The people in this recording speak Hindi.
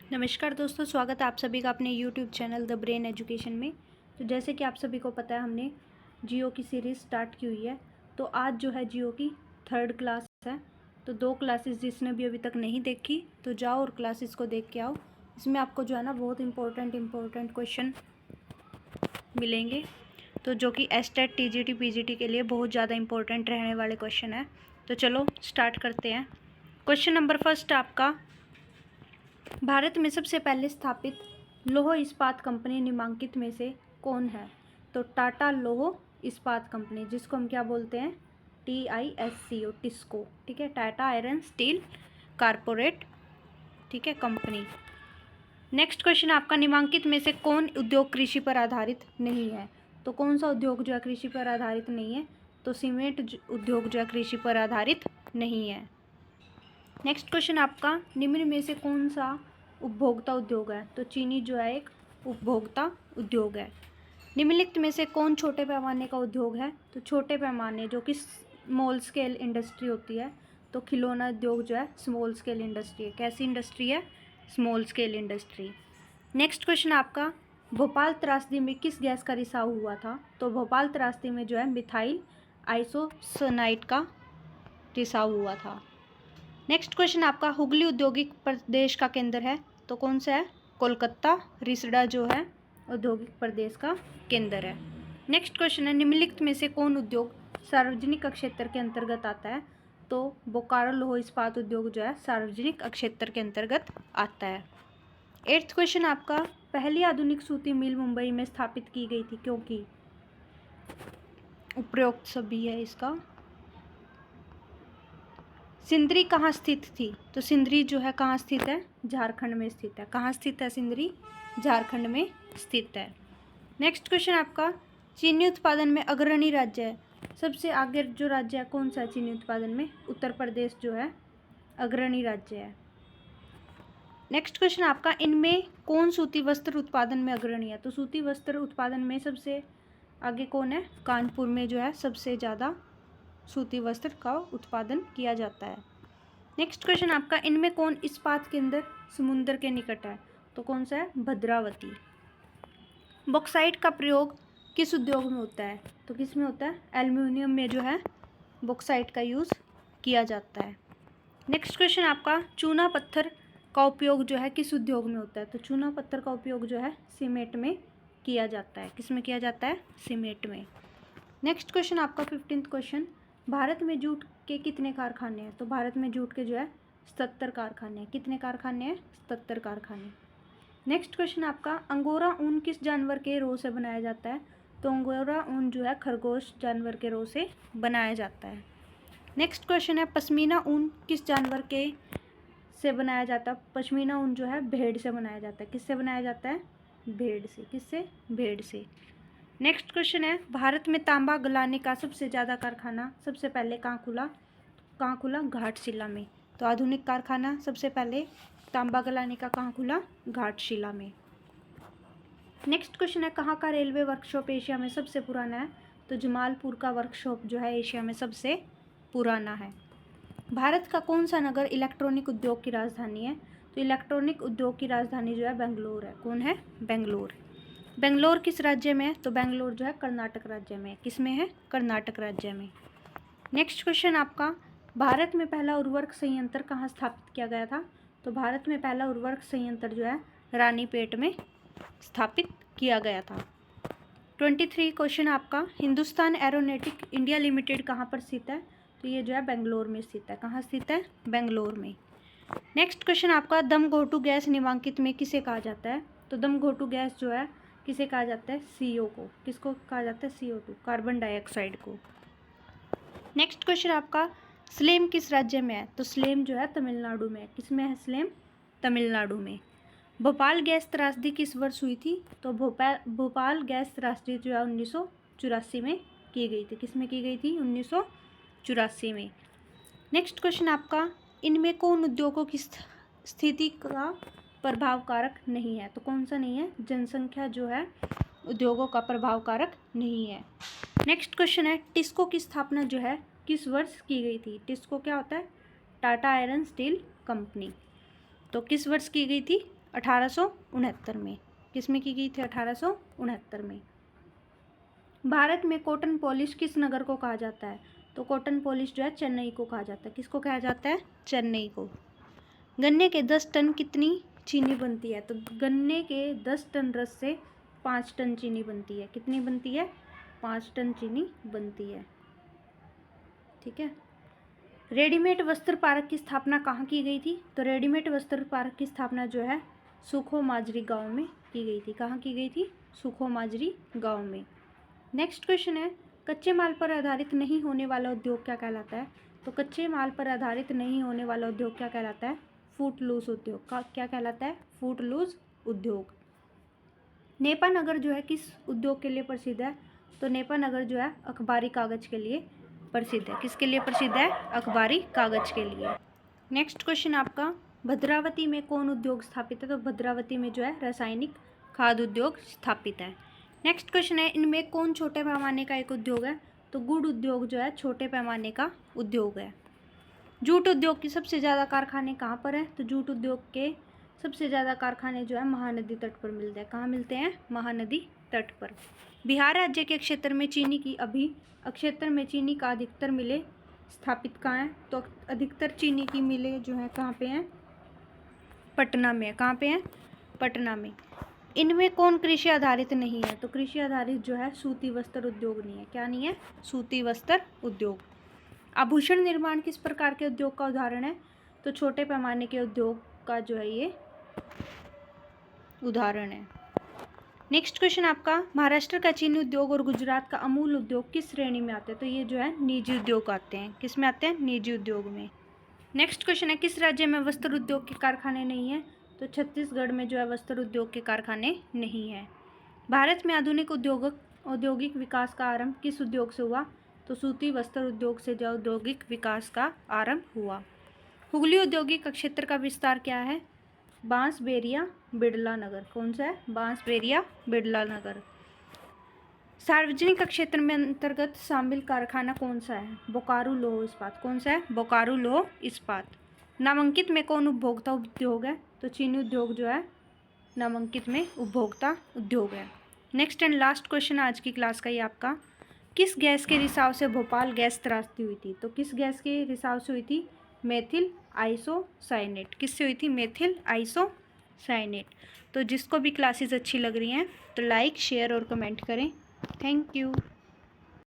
नमस्कार दोस्तों, स्वागत है आप सभी का अपने YouTube channel the brain education में। तो जैसे कि आप सभी को पता है, हमने जियो की सीरीज़ स्टार्ट की हुई है। तो आज जो है जियो की 3rd क्लास है। तो 2 क्लासेस जिसने भी अभी तक नहीं देखी तो जाओ और क्लासेस को देख के आओ। इसमें आपको जो है ना बहुत इम्पोर्टेंट क्वेश्चन मिलेंगे, तो जो कि एस्टेट TGT PGT के लिए बहुत ज़्यादा इम्पोर्टेंट रहने वाले क्वेश्चन है। तो चलो स्टार्ट करते हैं। क्वेश्चन नंबर फर्स्ट आपका, भारत में सबसे पहले स्थापित लौह इस्पात कंपनी निम्नलिखित में से कौन है? तो टाटा लौह इस्पात कंपनी, जिसको हम क्या बोलते हैं, TISCO, टिस्को, ठीक है, टाटा आयरन स्टील कारपोरेट, ठीक है, कंपनी। नेक्स्ट क्वेश्चन आपका, निम्नलिखित में से कौन उद्योग कृषि पर आधारित नहीं है? तो कौन सा उद्योग जो है कृषि पर आधारित नहीं है? तो सीमेंट उद्योग जो है कृषि पर आधारित नहीं है। नेक्स्ट क्वेश्चन आपका, निम्न में से कौन सा उपभोक्ता उद्योग है? तो चीनी जो है एक उपभोक्ता उद्योग है। निम्नलिखित में से कौन छोटे पैमाने का उद्योग है? तो छोटे पैमाने जो कि स्मॉल स्केल इंडस्ट्री होती है। तो खिलौना उद्योग जो है स्मॉल स्केल इंडस्ट्री है। कैसी इंडस्ट्री है? Small scale industry. Next question आपका, भोपाल त्रासदी में किस गैस का रिसाव हुआ था? तो भोपाल त्रासदी में जो है मिथाइल आइसोसाइनाइड का रिसाव हुआ था। नेक्स्ट क्वेश्चन आपका, हुगली औद्योगिक प्रदेश का केंद्र है। तो कौन सा है? कोलकाता। रिसड़ा जो है औद्योगिक प्रदेश का केंद्र है। नेक्स्ट क्वेश्चन है, निम्नलिखित में से कौन उद्योग सार्वजनिक क्षेत्र के अंतर्गत आता है? तो बोकारो लौह इस्पात उद्योग जो है सार्वजनिक क्षेत्र के अंतर्गत आता है। 8th क्वेश्चन आपका, पहली आधुनिक सूती मिल मुंबई में स्थापित की गई थी क्योंकि? उपरोक्त सभी है इसका। सिंदरी कहाँ स्थित थी? तो सिंदरी जो है कहाँ स्थित है? झारखंड में स्थित है। कहाँ स्थित है सिंदरी? झारखंड में स्थित है। नेक्स्ट क्वेश्चन आपका, चीनी उत्पादन में अग्रणी राज्य है। सबसे आगे जो राज्य है कौन सा है चीनी उत्पादन में? उत्तर प्रदेश जो है अग्रणी राज्य है। नेक्स्ट क्वेश्चन आपका, इनमें कौन सूती वस्त्र उत्पादन में अग्रणी है? तो सूती वस्त्र उत्पादन में सबसे आगे कौन है? कानपुर में जो है सबसे ज़्यादा सूती वस्त्र का उत्पादन किया जाता है। नेक्स्ट क्वेश्चन आपका, इनमें कौन इस्पात केंद्र समुद्र के निकट है? तो कौन सा है? भद्रावती। बॉक्साइट का प्रयोग किस उद्योग में होता है? तो किस में होता है? एल्युमिनियम में जो है बॉक्साइट का यूज़ किया जाता है। नेक्स्ट क्वेश्चन आपका, चूना पत्थर का उपयोग जो है किस उद्योग में होता है? तो चूना पत्थर का उपयोग जो है सीमेंट में किया जाता है। किस में किया जाता है? सीमेंट में। नेक्स्ट क्वेश्चन आपका 15th क्वेश्चन, भारत में जूट के कितने कारखाने हैं? तो भारत में जूट के जो है 77 कारखाने हैं। कितने कारखाने हैं? 77 कारखाने। नेक्स्ट क्वेश्चन आपका, अंगोरा ऊन किस जानवर के रों से बनाया जाता है? तो अंगोरा ऊन जो है खरगोश जानवर के रों से बनाया जाता है। नेक्स्ट क्वेश्चन है, पश्मीना ऊन किस जानवर के से बनाया जाता है? पश्मीना ऊन जो है भेड़ से बनाया जाता है। किससे बनाया जाता है? भेड़ से। किससे? भेड़ से। नेक्स्ट क्वेश्चन है, भारत में तांबा गलाने का सबसे ज़्यादा कारखाना सबसे पहले कहाँ खुला? कहाँ खुला? घाटशिला में। तो आधुनिक कारखाना सबसे पहले तांबा गलाने का कहाँ खुला? घाटशिला में। नेक्स्ट क्वेश्चन है, कहाँ का रेलवे वर्कशॉप एशिया में सबसे पुराना है? तो जमालपुर का वर्कशॉप जो है एशिया में सबसे पुराना है। भारत का कौन सा नगर इलेक्ट्रॉनिक उद्योग की राजधानी है? तो इलेक्ट्रॉनिक उद्योग की राजधानी जो है बेंगलोर है। कौन है? बेंगलोर। बेंगलोर किस राज्य में है? तो बेंगलोर जो है कर्नाटक राज्य में है। किस में है? कर्नाटक राज्य में। नेक्स्ट क्वेश्चन आपका, भारत में पहला उर्वरक संयंत्र कहाँ स्थापित किया गया था? तो भारत में पहला उर्वरक संयंत्र जो है रानीपेट में स्थापित किया गया था। 23 क्वेश्चन आपका, हिंदुस्तान एरोनॉटिक इंडिया लिमिटेड कहाँ पर स्थित है? तो ये जो है बेंगलोर में स्थित है। कहाँ स्थित है? बेंगलोर में। नेक्स्ट क्वेश्चन आपका, दम घोटू गैस निम्नलिखित में किसे कहा जाता है? तो दम घोटू गैस जो है किसे कहा जाता है? CO को। किसको कहा जाता है? CO2, कार्बन डाइऑक्साइड को। नेक्स्ट क्वेश्चन आपका, स्लेम किस राज्य में है? तो स्लेम जो है तमिलनाडु में है। किस में है स्लेम? तमिलनाडु में। भोपाल गैस त्रासदी किस वर्ष हुई थी? तो भोपाल गैस त्रासदी जो है 1984 में की गई थी। किस में की गई थी? 1984 में। नेक्स्ट क्वेश्चन आपका, इनमें कौन उद्योगों की स्थिति का प्रभाव कारक नहीं है? तो कौन सा नहीं है? जनसंख्या जो है उद्योगों का प्रभाव कारक नहीं है। नेक्स्ट क्वेश्चन है, टिस्को की स्थापना जो है किस वर्ष की गई थी? टिस्को क्या होता है? Tata iron steel company. तो किस वर्ष की गई थी? 1869 में। किस में की गई थी? 1869 में। भारत में कॉटन पॉलिश किस नगर को कहा जाता है? तो कॉटन पॉलिश जो है चेन्नई को कहा जाता है। किसको कहा जाता है? चेन्नई को। गन्ने के 10 टन कितनी चीनी बनती है? तो गन्ने के 10 टन रस से 5 टन चीनी बनती है। कितनी बनती है? 5 टन चीनी बनती है। ठीक है। रेडीमेड वस्त्र पार्क की स्थापना कहाँ की गई थी? तो रेडीमेड वस्त्र पार्क की स्थापना जो है सुखो माजरी गांव में की गई थी। कहाँ की गई थी? सुखो माजरी गांव में। नेक्स्ट क्वेश्चन है, कच्चे माल पर आधारित नहीं होने वाला उद्योग क्या कहलाता है? तो कच्चे माल पर आधारित नहीं होने वाला उद्योग क्या कहलाता है? फूट लूज उद्योग। का क्या कहलाता है? फूट लूज उद्योग। नेपा नगर जो है किस उद्योग के लिए प्रसिद्ध है? तो नेपा नगर जो है अखबारी कागज के लिए प्रसिद्ध है। किसके लिए प्रसिद्ध है? अखबारी कागज के लिए। नेक्स्ट क्वेश्चन आपका, भद्रावती में कौन उद्योग स्थापित है? तो भद्रावती में जो है रासायनिक खाद उद्योग स्थापित है। नेक्स्ट क्वेश्चन है, इनमें कौन छोटे पैमाने का एक उद्योग है? तो गुड़ उद्योग जो है छोटे पैमाने का उद्योग है। जूट उद्योग की सबसे ज़्यादा कारखाने कहाँ पर हैं? तो जूट उद्योग के सबसे ज़्यादा कारखाने जो है महानदी तट पर मिलते हैं। कहाँ मिलते हैं? महानदी तट पर। बिहार राज्य के क्षेत्र में चीनी का अधिकतर मिलें स्थापित कहाँ हैं? तो अधिकतर चीनी की मिलें जो है कहाँ पे हैं? पटना में। कहाँ पे हैं? पटना में। इनमें कौन कृषि आधारित नहीं है? तो कृषि आधारित जो है सूती वस्त्र उद्योग नहीं है। क्या नहीं है? सूती वस्त्र उद्योग। आभूषण निर्माण किस प्रकार के उद्योग का उदाहरण है? तो छोटे पैमाने के उद्योग का जो है ये उदाहरण है। नेक्स्ट क्वेश्चन आपका, महाराष्ट्र का चीनी उद्योग और गुजरात का अमूल उद्योग किस श्रेणी में आते हैं? तो ये जो है निजी उद्योग आते हैं। किस में आते हैं? निजी उद्योग में। नेक्स्ट क्वेश्चन है, किस राज्य में वस्त्र उद्योग के कारखाने नहीं हैं? तो छत्तीसगढ़ में जो है वस्त्र उद्योग के कारखाने नहीं हैं। भारत में आधुनिक औद्योगिक विकास का आरंभ किस उद्योग से हुआ? तो सूती वस्त्र उद्योग से जो औद्योगिक विकास का आरंभ हुआ। हुगली औद्योगिक क्षेत्र का विस्तार क्या है? बांसबेरिया बिड़ला नगर। कौन सा है? बांसबेरिया बिड़ला नगर। सार्वजनिक क्षेत्र में अंतर्गत शामिल कारखाना कौन सा है? बोकारो लौह इस्पात। कौन सा है? बोकारो लौह इस्पात। नामांकित में कौन उपभोक्ता उद्योग है? तो चीनी उद्योग जो है नामांकित में उपभोक्ता उद्योग है। नेक्स्ट एंड लास्ट क्वेश्चन आज की क्लास का ये आपका, किस गैस के रिसाव से भोपाल गैस त्रासदी हुई थी? तो किस गैस के रिसाव से हुई थी? Methyl isocyanate. किससे हुई थी? Methyl isocyanate. तो जिसको भी क्लासेस अच्छी लग रही हैं तो लाइक शेयर और कमेंट करें। Thank you.